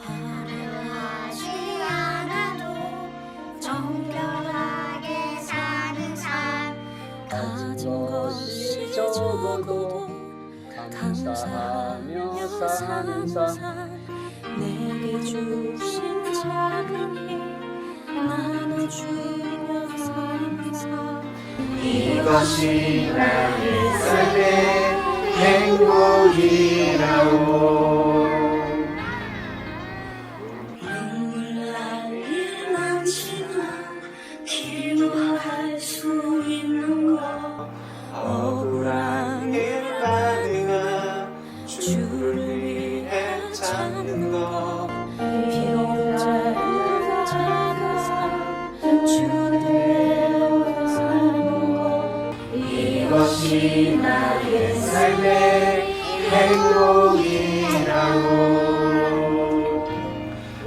화려하지 않아도 정결하게 사는 삶 가진 것이 적어도 감사하며 사는 삶 내게 주신 작은 힘 나눠주며 사는 삶 이것이 나의 삶의 행복이라고 눈물 날 일 많지만 기도할 수 있는 것 억울한 일 가능한 주를 위해 찾는 것 비록 짧은 삶 주대로 사는 것 이것이 나의 삶의 행복이라고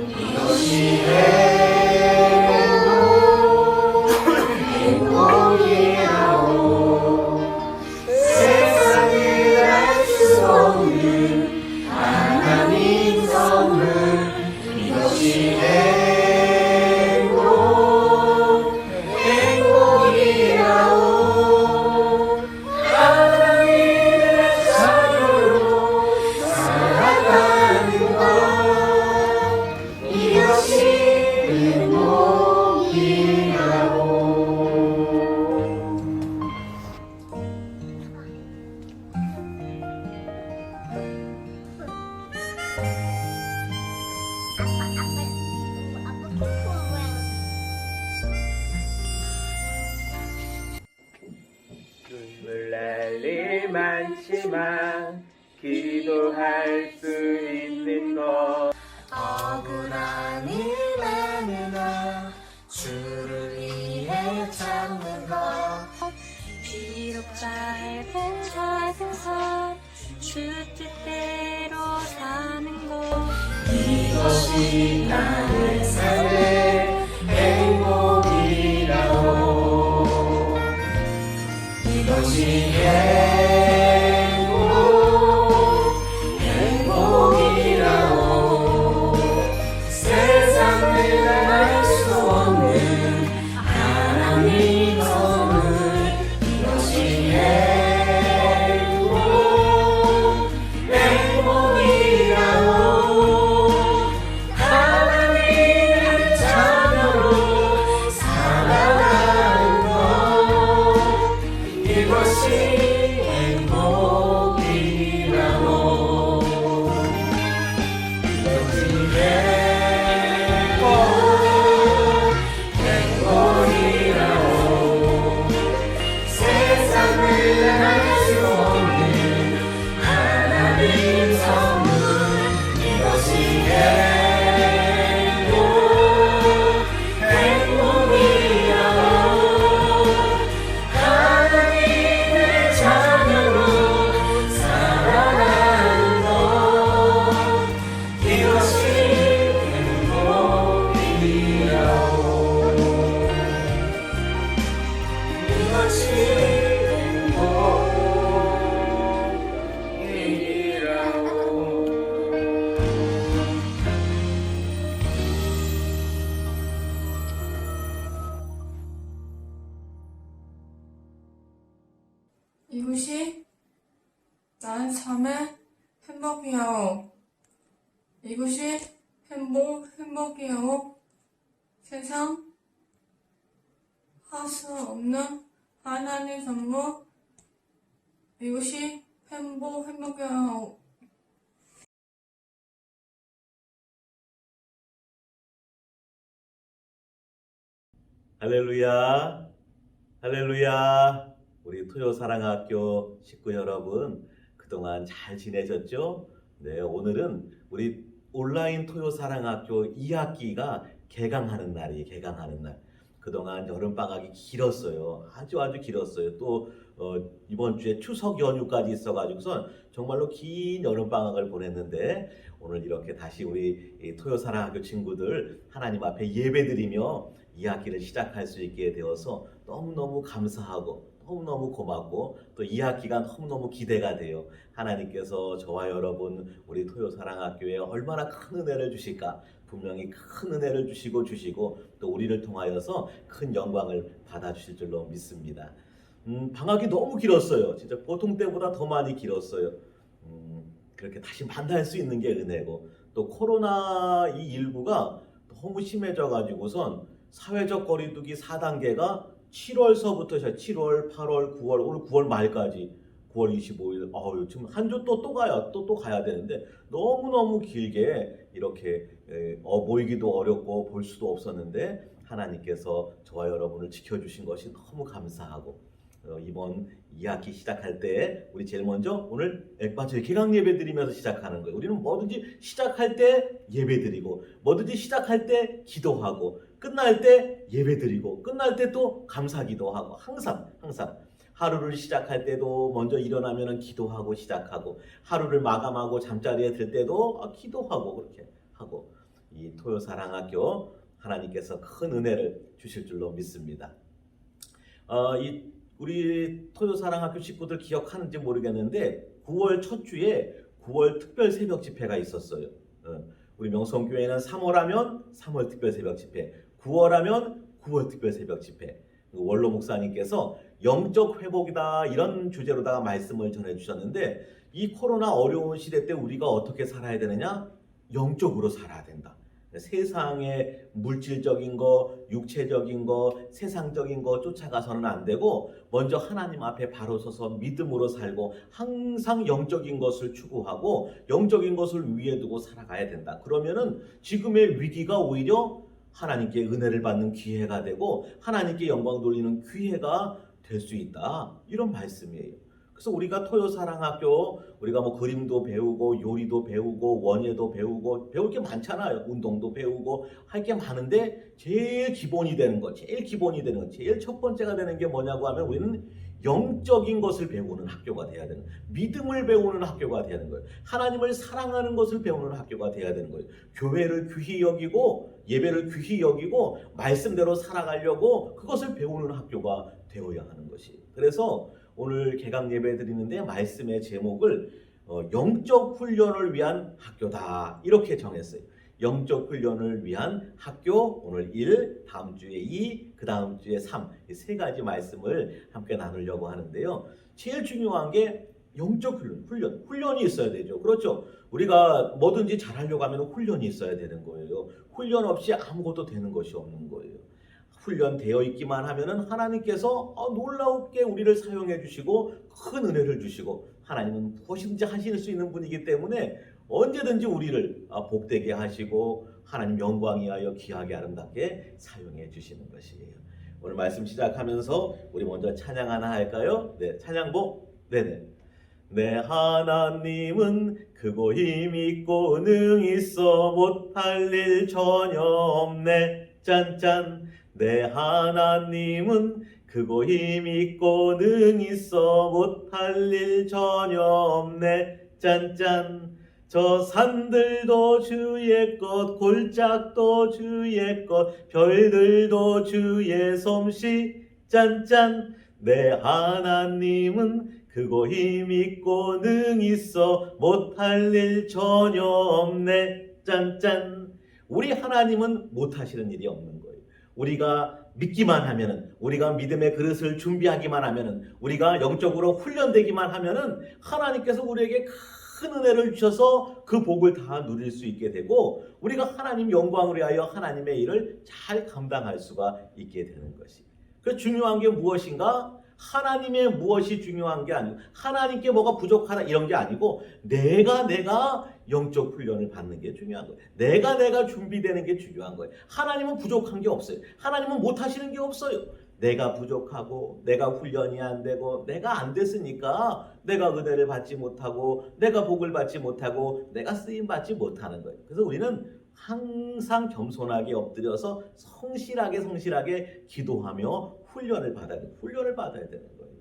이것이 행복이라고 세상을 알 수 없는 하나님 선물 이것이 행복이라고 하나님의 자녀로 살아가는 것 이것이 행복이라고 눈물 날 일 많지만 기도할 수 있는 것 억울한 일 많으나 주를 위해 참는 것 비록 짧은 작은 삶주 뜻대로 사는 것 이것이 나의 삶의 행복이라고 이것이 행복이라고 세상을 알 수 없는 하나님 선물 이것이 행복이라고 하나님의 자녀로 살아가는 것 이것이 행복이라고 이것이 행복이라고 세상을 알 수 없는 하나님 선물 이것이 행복이라고 하나님의 자녀로 살아가는 것 이것이 행복이라고 이것이 이것이 나의 삶의 행복이야오. 이것이 행복이야오. 세상 할 수 없는 하나님 선물. 이것이 행복이야오. 할렐루야, 할렐루야. 우리 토요사랑학교 식구 여러분, 그동안 잘 지내셨죠? 네, 오늘은 우리 온라인 토요사랑학교 2학기가 개강하는 날이에요. 개강하는 날. 그동안 여름방학이 길었어요. 아주 길었어요. 또 이번 주에 추석 연휴까지 있어가지고선 정말로 긴 여름방학을 보냈는데 오늘 이렇게 다시 우리 이 토요사랑학교 친구들 하나님 앞에 예배드리며 2학기를 시작할 수 있게 되어서 너무너무 감사하고 너무너무 고맙고 또 2학기가 너무너무 기대가 돼요. 하나님께서 저와 여러분 우리 토요사랑학교에 얼마나 큰 은혜를 주실까. 분명히 큰 은혜를 주시고 또 우리를 통하여서 큰 영광을 받아주실 줄로 믿습니다. 방학이 너무 길었어요. 진짜 보통 때보다 더 많이 길었어요. 그렇게 다시 만날 수 있는 게 은혜고 또 코로나 이 일부가 너무 심해져 가지고선 사회적 거리두기 4단계가 7월서부터 7월, 8월, 9월 오늘 9월 말까지 9월 25일 지금 한 주 또 가야 또 가야 되는데 너무너무 길게 이렇게 모이기도 어렵고 볼 수도 없었는데 하나님께서 저와 여러분을 지켜주신 것이 너무 감사하고 이번 2학기 시작할 때 우리 제일 먼저 오늘 액바초의 개강 예배 드리면서 시작하는 거예요. 우리는 뭐든지 시작할 때 예배 드리고 뭐든지 시작할 때 기도하고 끝날 때 예배 드리고 끝날 때 또 감사 기도하고 항상 하루를 시작할 때도 먼저 일어나면 기도하고 시작하고 하루를 마감하고 잠자리에 들 때도 기도하고 그렇게 하고 이 토요사랑학교 하나님께서 큰 은혜를 주실 줄로 믿습니다. 우리 토요사랑학교 식구들 기억하는지 모르겠는데 9월 첫 주에 9월 특별 새벽 집회가 있었어요. 우리 명성교회는 3월 하면 3월 특별 새벽 집회, 9월 하면 9월 특별 새벽 집회. 원로 목사님께서 영적 회복이다 이런 주제로다가 말씀을 전해주셨는데 이 코로나 어려운 시대 때 우리가 어떻게 살아야 되느냐? 영적으로 살아야 된다. 세상의 물질적인 거, 육체적인 거, 세상적인 거 쫓아가서는 안 되고 먼저 하나님 앞에 바로 서서 믿음으로 살고 항상 영적인 것을 추구하고 영적인 것을 위에 두고 살아가야 된다. 그러면은 지금의 위기가 오히려 하나님께 은혜를 받는 기회가 되고 하나님께 영광 돌리는 기회가 될 수 있다. 이런 말씀이에요. 그래서 우리가 토요사랑학교 우리가 뭐 그림도 배우고 요리도 배우고 원예도 배우고 배울 게 많잖아요. 운동도 배우고 할 게 많은데 제일 기본이 되는 것, 제일 첫 번째가 되는 게 뭐냐고 하면 우리는 영적인 것을 배우는 학교가 돼야 되는, 믿음을 배우는 학교가 돼야 되는 거예요. 하나님을 사랑하는 것을 배우는 학교가 돼야 되는 거예요. 교회를 귀히 여기고 예배를 귀히 여기고 말씀대로 살아가려고 그것을 배우는 학교가 되어야 하는 것이. 그래서 오늘 개강 예배 드리는데 말씀의 제목을 영적 훈련을 위한 학교다 이렇게 정했어요. 영적 훈련을 위한 학교, 오늘 1, 다음 주에 2, 그 다음 주에 3, 이 세 가지 말씀을 함께 나누려고 하는데요. 제일 중요한 게 영적 훈련이 있어야 되죠. 그렇죠. 우리가 뭐든지 잘하려고 하면 훈련이 있어야 되는 거예요. 훈련 없이 아무것도 되는 것이 없는 거예요. 훈련되어 있기만 하면은 하나님께서 놀랍게 우리를 사용해 주시고 큰 은혜를 주시고 하나님은 무엇이든지 하실 수 있는 분이기 때문에 언제든지 우리를 복되게 하시고 하나님 영광이 하여 귀하게 아름답게 사용해 주시는 것이에요. 오늘 말씀 시작하면서 우리 먼저 찬양 하나 할까요? 네, 찬양복. 네네. 내 하나님은 크고 힘있고 능있어 못할 일 전혀 없네. 짠짠. 내 하나님은 크고 힘있고 능있어 못할 일 전혀 없네. 짠짠. 저 산들도 주의 것, 골짜기도 주의 것, 별들도 주의 솜씨. 짠짠. 내 하나님은 크고 힘있고 능있어 못할 일 전혀 없네. 짠짠. 우리 하나님은 못하시는 일이 없는 거예요. 우리가 믿기만 하면은, 우리가 믿음의 그릇을 준비하기만 하면은, 우리가 영적으로 훈련되기만 하면은 하나님께서 우리에게 큰 은혜를 주셔서 그 복을 다 누릴 수 있게 되고 우리가 하나님 영광을 위하여 하나님의 일을 잘 감당할 수가 있게 되는 것이. 그래서 중요한 게 무엇인가? 하나님의 무엇이 중요한 게 아니고 하나님께 뭐가 부족하다 이런 게 아니고 내가 영적 훈련을 받는 게 중요한 거예요. 내가 준비되는 게 중요한 거예요. 하나님은 부족한 게 없어요. 하나님은 못하시는 게 없어요. 내가 부족하고 내가 훈련이 안 되고 내가 안 됐으니까 내가 은혜를 받지 못하고 내가 복을 받지 못하고 내가 쓰임 받지 못하는 거예요. 그래서 우리는 항상 겸손하게 엎드려서 성실하게 기도하며 훈련을 받아야 되는 거예요.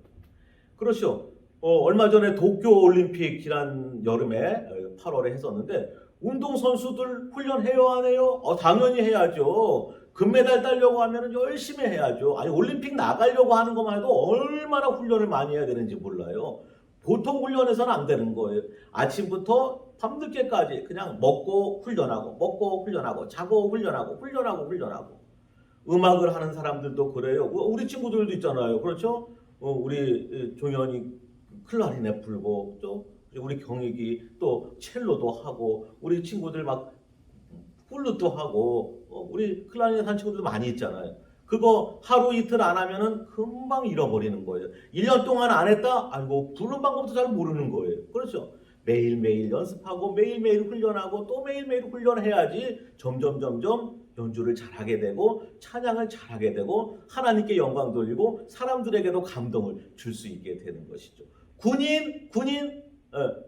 그렇죠. 얼마 전에 도쿄 올림픽 지난 여름에 8월에 했었는데 운동선수들 훈련해요 안 해요? 당연히 해야죠. 금메달 따려고 하면 열심히 해야죠. 아니 올림픽 나가려고 하는 것만 해도 얼마나 훈련을 많이 해야 되는지 몰라요. 보통 훈련해서는 안 되는 거예요. 아침부터 밤늦게까지 그냥 먹고 훈련하고 자고 훈련하고 음악을 하는 사람들도 그래요. 우리 친구들도 있잖아요. 그렇죠? 우리 종현이 클라리넷 불고 또 우리 경익이 또 첼로도 하고 우리 친구들 막 플룻도 하고 우리 클라리넷 한 친구들 많이 있잖아요. 그거 하루 이틀 안 하면은 금방 잃어버리는 거예요. 1년 동안 안 했다? 아이고 부르는 방법도 잘 모르는 거예요. 그렇죠? 매일매일 연습하고 매일매일 훈련하고 또 매일매일 훈련해야지 점점 연주를 잘하게 되고 찬양을 잘하게 되고 하나님께 영광 돌리고 사람들에게도 감동을 줄 수 있게 되는 것이죠. 군인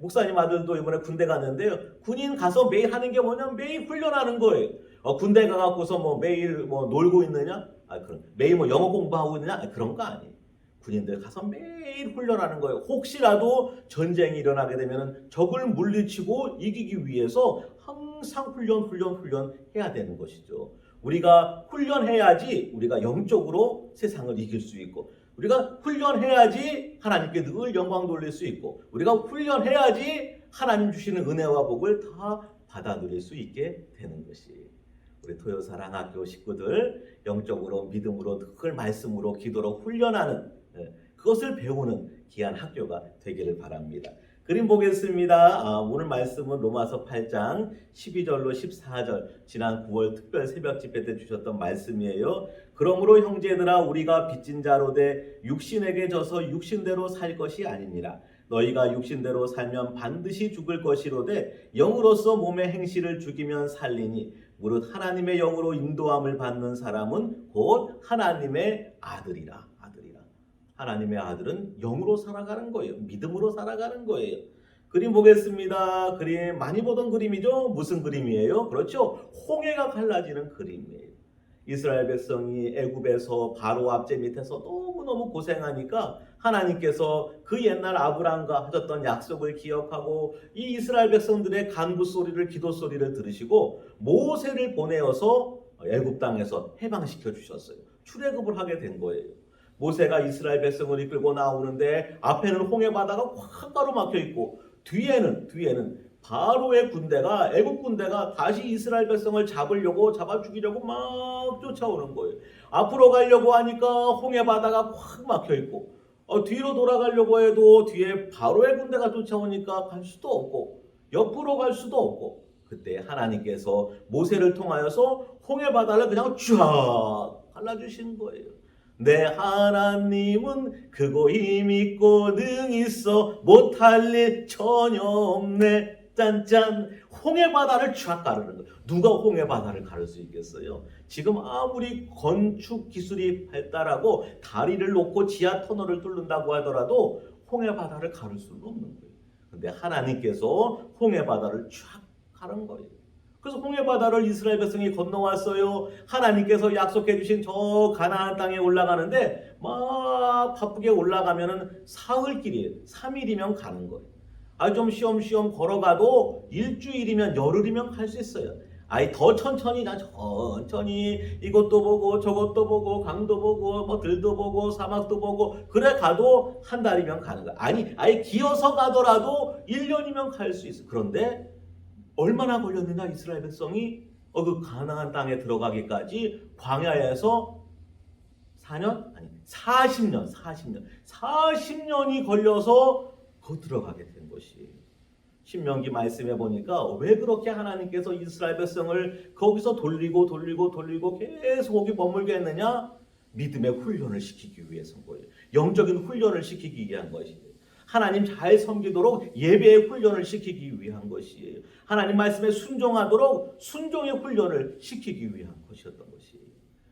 목사님 아들도 이번에 군대 갔는데요. 군인 가서 매일 하는 게 뭐냐면 매일 훈련하는 거예요. 군대 가갖고서 뭐 매일 뭐 놀고 있느냐? 그럼 매일 뭐 영어 공부하고 있느냐? 그런 거 아니에요. 군인들 가서 매일 훈련하는 거예요. 혹시라도 전쟁이 일어나게 되면 적을 물리치고 이기기 위해서 항상 훈련 해야 되는 것이죠. 우리가 훈련해야지 우리가 영적으로 세상을 이길 수 있고 우리가 훈련해야지 하나님께 늘 영광 돌릴 수 있고 우리가 훈련해야지 하나님 주시는 은혜와 복을 다 받아 누릴 수 있게 되는 것이 우리 토요사랑학교 식구들 영적으로 믿음으로 늘 말씀으로 기도로 훈련하는 그것을 배우는 귀한 학교가 되기를 바랍니다. 그림 보겠습니다. 오늘 말씀은 로마서 8장 12절로 14절 지난 9월 특별 새벽 집회 때 주셨던 말씀이에요. 그러므로 형제들아 우리가 빚진 자로 돼 육신에게 져서 육신대로 살 것이 아니니라. 너희가 육신대로 살면 반드시 죽을 것이로되 영으로서 몸의 행실을 죽이면 살리니 무릇 하나님의 영으로 인도함을 받는 사람은 곧 하나님의 아들이라. 하나님의 아들은 영으로 살아가는 거예요. 믿음으로 살아가는 거예요. 그림 보겠습니다. 그림 많이 보던 그림이죠. 무슨 그림이에요? 그렇죠. 홍해가 갈라지는 그림이에요. 이스라엘 백성이 애굽에서 바로 압제 밑에서 너무너무 고생하니까 하나님께서 그 옛날 아브라함과 하셨던 약속을 기억하고 이 이스라엘 백성들의 간구 소리를 기도 소리를 들으시고 모세를 보내어서 애굽 땅에서 해방시켜 주셨어요. 출애굽을 하게 된 거예요. 모세가 이스라엘 백성을 이끌고 나오는데 앞에는 홍해 바다가 확 가로막혀 있고 뒤에는 바로의 군대가 애국 군대가 다시 이스라엘 백성을 잡아 죽이려고 막 쫓아오는 거예요. 앞으로 가려고 하니까 홍해 바다가 확 막혀 있고 뒤로 돌아가려고 해도 뒤에 바로의 군대가 쫓아오니까 갈 수도 없고 옆으로 갈 수도 없고 그때 하나님께서 모세를 통하여서 홍해 바다를 그냥 쫙 갈라주신 거예요. 내 하나님은 크고 힘있고 능있어 못할 일 전혀 없네. 짠짠. 홍해 바다를 쫙 가르는 거예요. 누가 홍해 바다를 가를 수 있겠어요? 지금 아무리 건축 기술이 발달하고 다리를 놓고 지하 터널을 뚫는다고 하더라도 홍해 바다를 가를 수는 없는 거예요. 근데 하나님께서 홍해 바다를 쫙 가른 거예요. 그래서 홍해 바다를 이스라엘 백성이 건너왔어요. 하나님께서 약속해 주신 저 가나안 땅에 올라가는데 막 바쁘게 올라가면은 사흘길이에요. 3일이면 가는 거예요. 좀 쉬엄쉬엄 걸어가도 일주일이면 열흘이면 갈 수 있어요. 더 천천히 이것도 보고 저것도 보고 강도 보고 뭐 들도 보고 사막도 보고 그래 가도 한 달이면 가는 거예요. 기어서 가더라도 1년이면 갈 수 있어요. 그런데 얼마나 걸렸느냐 이스라엘 백성이 그 가나안 땅에 들어가기까지 광야에서 4년? 아니 40년이 걸려서 들어가게 된 것이 신명기 말씀해 보니까 왜 그렇게 하나님께서 이스라엘 백성을 거기서 돌리고 계속 거기 머물게 했느냐? 믿음의 훈련을 시키기 위해서인 거예요. 영적인 훈련을 시키기 위한 것이에요. 하나님 잘 섬기도록 예배의 훈련을 시키기 위한 것이에요. 하나님 말씀에 순종하도록 순종의 훈련을 시키기 위한 것이었던 것이에요.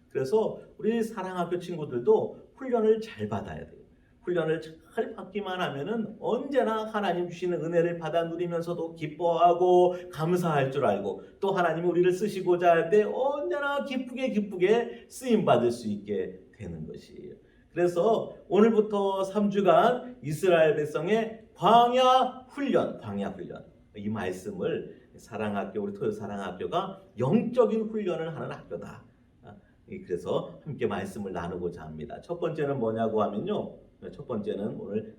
그래서 우리 사랑학교 친구들도 훈련을 잘 받아야 돼요. 훈련을 잘 받기만 하면은 언제나 하나님 주시는 은혜를 받아 누리면서도 기뻐하고 감사할 줄 알고 또 하나님이 우리를 쓰시고자 할 때 언제나 기쁘게 쓰임 받을 수 있게 되는 것이에요. 그래서 오늘부터 3주간 이스라엘 백성의 광야 훈련 이 말씀을 사랑학교 우리 토요 사랑학교가 영적인 훈련을 하는 학교다. 그래서 함께 말씀을 나누고자 합니다. 첫 번째는 뭐냐고 하면요. 첫 번째는 오늘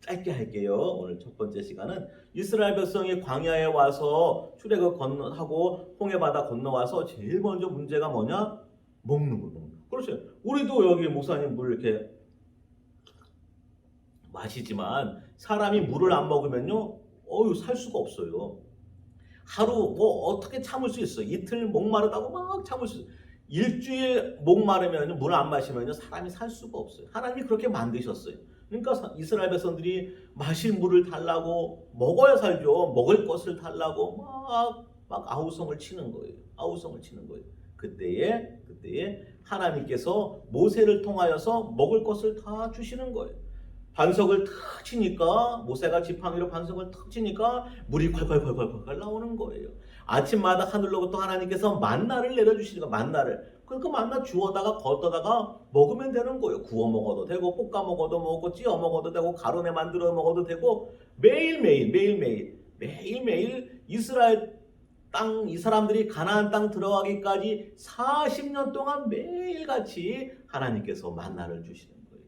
짧게 할게요. 오늘 첫 번째 시간은 이스라엘 백성이 광야에 와서 출애굽 건너하고 홍해 바다 건너와서 제일 먼저 문제가 뭐냐? 먹는 거. 그렇죠. 우리도 여기 목사님 물 이렇게 마시지만 사람이 물을 안 먹으면요, 살 수가 없어요. 하루 뭐 어떻게 참을 수 있어? 이틀 목마르다고 막 참을 수 있어. 일주일 목마르면 물 안 마시면 사람이 살 수가 없어요. 하나님이 그렇게 만드셨어요. 그러니까 이스라엘 백성들이 마실 물을 달라고, 먹어야 살죠. 먹을 것을 달라고 막 아우성을 치는 거예요. 아우성을 치는 거예요. 그때에 하나님께서 모세를 통하여서 먹을 것을 다 주시는 거예요. 반석을 탁 치니까, 모세가 지팡이로 반석을 탁 치니까 물이 콸콸콸콸콸 나오는 거예요. 아침마다 하늘로부터 하나님께서 만나를 내려주시니까, 만나를. 그러니까 만나 주워다가 걷다가 먹으면 되는 거예요. 구워 먹어도 되고, 볶아 먹어도 먹고, 찌어 먹어도 되고, 가루내 만들어 먹어도 되고, 매일매일 이스라엘 땅, 이 사람들이 가나안 땅 들어가기까지 40년 동안 매일같이 하나님께서 만나를 주시는 거예요.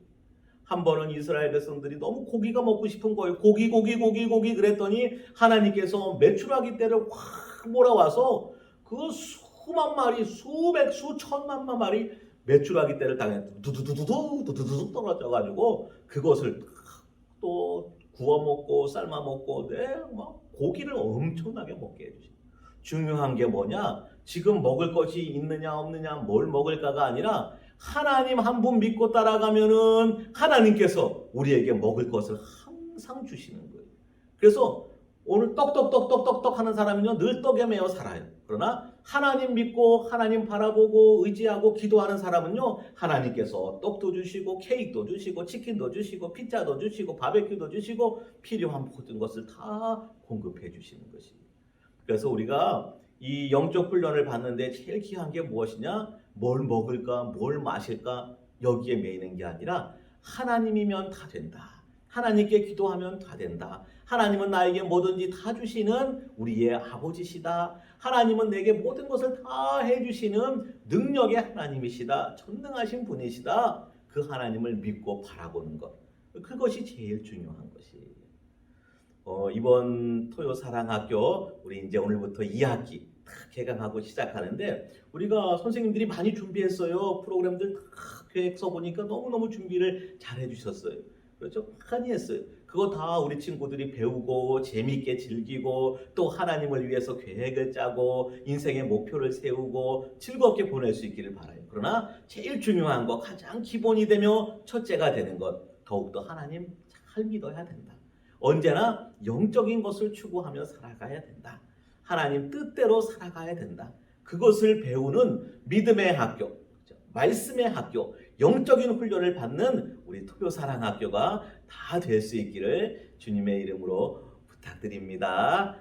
한 번은 이스라엘 백성들이 너무 고기가 먹고 싶은 거예요. 고기 그랬더니 하나님께서 메추라기 떼를 확 몰아와서 그 수만 마리, 수백, 수천만 마리 메추라기 떼를 땅에 두두두두두 떨어져가지고 그것을 또 구워 먹고 삶아 먹고 막 고기를 엄청나게 먹게 해주십니다. 중요한 게 뭐냐? 지금 먹을 것이 있느냐 없느냐, 뭘 먹을까가 아니라 하나님 한 분 믿고 따라가면은 하나님께서 우리에게 먹을 것을 항상 주시는 거예요. 그래서 오늘 떡떡 하는 사람은요, 늘 떡에 매여 살아요. 그러나 하나님 믿고 하나님 바라보고 의지하고 기도하는 사람은요, 하나님께서 떡도 주시고 케이크도 주시고 치킨도 주시고 피자도 주시고 바베큐도 주시고 필요한 모든 것을 다 공급해 주시는 것입니다. 그래서 우리가 이 영적 훈련을 받는데 제일 귀한 게 무엇이냐? 뭘 먹을까? 뭘 마실까? 여기에 매이는 게 아니라 하나님이면 다 된다. 하나님께 기도하면 다 된다. 하나님은 나에게 뭐든지 다 주시는 우리의 아버지시다. 하나님은 내게 모든 것을 다 해주시는 능력의 하나님이시다. 전능하신 분이시다. 그 하나님을 믿고 바라보는 것. 그것이 제일 중요한 것이에요. 이번 토요 사랑학교 우리 이제 오늘부터 2학기 딱 개강하고 시작하는데 우리가 선생님들이 많이 준비했어요. 프로그램들 다 계획 써보니까 너무너무 준비를 잘 해주셨어요. 그렇죠? 많이 했어요. 그거 다 우리 친구들이 배우고 재미있게 즐기고 또 하나님을 위해서 계획을 짜고 인생의 목표를 세우고 즐겁게 보낼 수 있기를 바라요. 그러나 제일 중요한 거, 가장 기본이 되며 첫째가 되는 것, 더욱더 하나님 잘 믿어야 된다. 언제나 영적인 것을 추구하며 살아가야 된다. 하나님 뜻대로 살아가야 된다. 그것을 배우는 믿음의 학교, 말씀의 학교, 영적인 훈련을 받는 우리 토요사랑학교가 다 될 수 있기를 주님의 이름으로 부탁드립니다.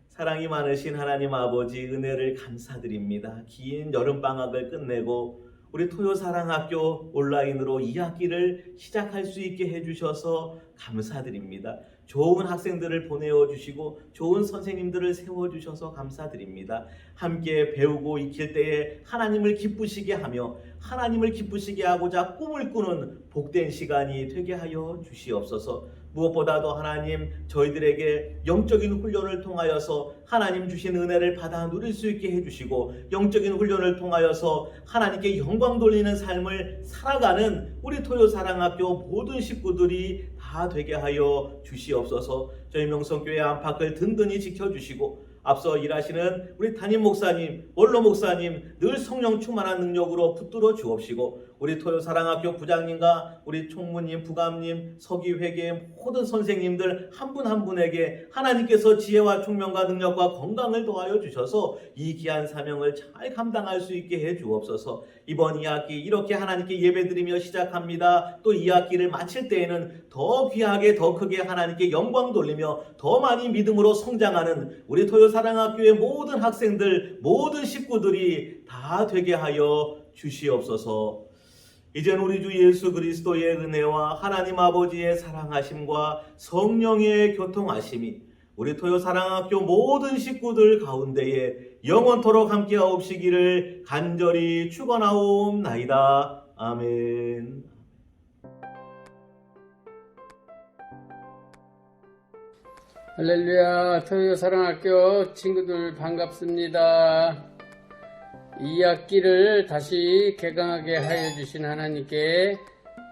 사랑이 많으신 하나님 아버지, 은혜를 감사드립니다. 긴 여름방학을 끝내고 우리 토요사랑학교 온라인으로 2학기를 시작할 수 있게 해주셔서 감사드립니다. 좋은 학생들을 보내주시고 좋은 선생님들을 세워주셔서 감사드립니다. 함께 배우고 익힐 때에 하나님을 기쁘시게 하며 하나님을 기쁘시게 하고자 꿈을 꾸는 복된 시간이 되게 하여 주시옵소서. 무엇보다도 하나님, 저희들에게 영적인 훈련을 통하여서 하나님 주신 은혜를 받아 누릴 수 있게 해주시고 영적인 훈련을 통하여서 하나님께 영광 돌리는 삶을 살아가는 우리 토요사랑학교 모든 식구들이 다 되게 하여 주시옵소서. 저희 명성교회 안팎을 든든히 지켜주시고 앞서 일하시는 우리 담임 목사님, 원로 목사님 늘 성령 충만한 능력으로 붙들어 주옵시고 우리 토요사랑학교 부장님과 우리 총무님, 부감님, 서기회계 모든 선생님들 한 분 한 분에게 하나님께서 지혜와 총명과 능력과 건강을 더하여 주셔서 이 귀한 사명을 잘 감당할 수 있게 해 주옵소서. 이번 2학기 이렇게 하나님께 예배드리며 시작합니다. 또 2학기를 마칠 때에는 더 귀하게 더 크게 하나님께 영광 돌리며 더 많이 믿음으로 성장하는 우리 토요사랑학교의 모든 학생들, 모든 식구들이 다 되게 하여 주시옵소서. 이젠 우리 주 예수 그리스도의 은혜와 하나님 아버지의 사랑하심과 성령의 교통하심이 우리 토요사랑학교 모든 식구들 가운데에 영원토록 함께하옵시기를 간절히 축원하옵나이다. 아멘. 할렐루야. 토요사랑학교 친구들 반갑습니다. 2학기를 다시 개강하게 하여 주신 하나님께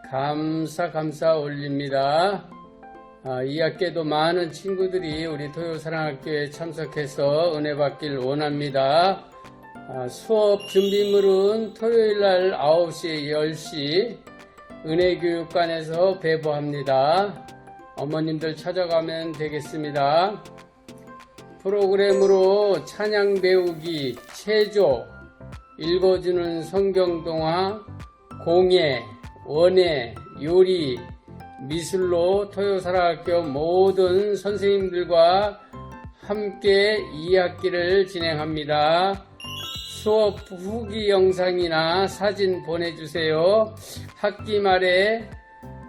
감사 올립니다. 2학기에도 많은 친구들이 우리 토요사랑학교에 참석해서 은혜 받길 원합니다. 수업 준비물은 토요일날 9시, 10시 은혜교육관에서 배부합니다. 어머님들 찾아가면 되겠습니다. 프로그램으로 찬양 배우기, 체조, 읽어주는 성경동화, 공예, 원예, 요리, 미술로 토요사랑학교 모든 선생님들과 함께 2학기를 진행합니다. 수업 후기 영상이나 사진 보내주세요. 학기 말에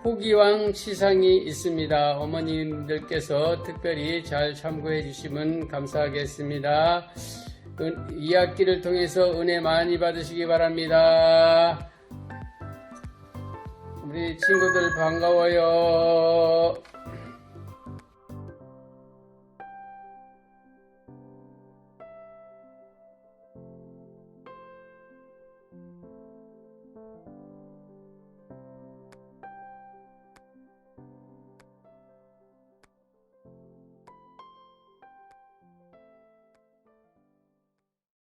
후기왕 시상이 있습니다. 어머님들께서 특별히 잘 참고해 주시면 감사하겠습니다. 2학기를 통해서 은혜 많이 받으시기 바랍니다. 우리 친구들 반가워요.